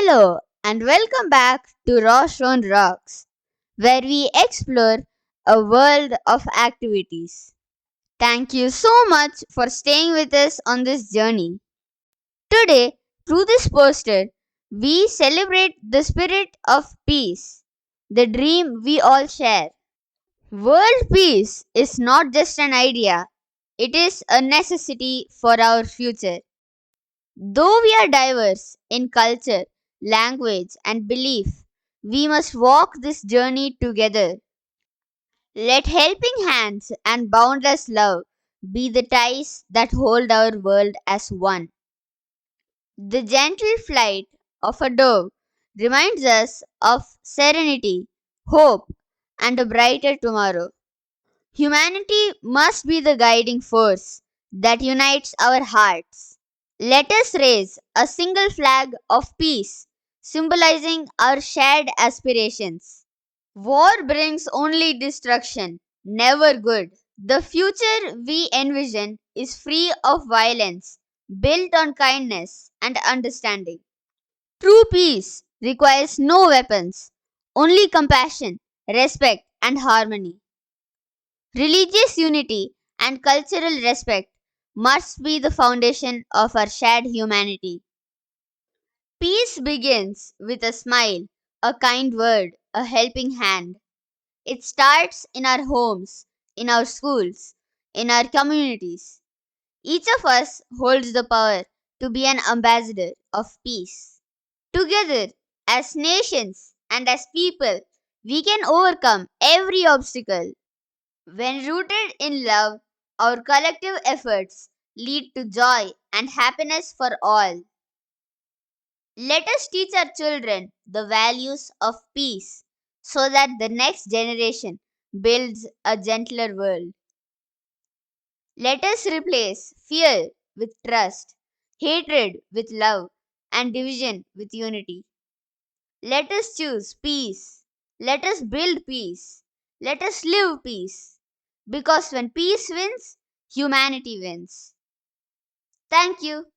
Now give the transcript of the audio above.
Hello and welcome back to Roshan Rocks, where we explore a world of activities. Thank you so much for staying with us on this journey. Today, through this poster, we celebrate the spirit of peace, the dream we all share. World peace is not just an idea, it is a necessity for our future. Though we are diverse in culture, language, and belief, we must walk this journey together. Let helping hands and boundless love be the ties that hold our world as one. The gentle flight of a dove reminds us of serenity, hope, and a brighter tomorrow. Humanity must be the guiding force that unites our hearts. Let us raise a single flag of peace, symbolizing our shared aspirations. War brings only destruction, never good. The future we envision is free of violence, built on kindness and understanding. True peace requires no weapons, only compassion, respect, and harmony. Religious unity and cultural respect must be the foundation of our shared humanity. Peace begins with a smile, a kind word, a helping hand. It starts in our homes, in our schools, in our communities. Each of us holds the power to be an ambassador of peace. Together, as nations and as people, we can overcome every obstacle. When rooted in love, our collective efforts lead to joy and happiness for all. Let us teach our children the values of peace so that the next generation builds a gentler world. Let us replace fear with trust, hatred with love, and division with unity. Let us choose peace. Let us build peace. Let us live peace. Because when peace wins, humanity wins. Thank you.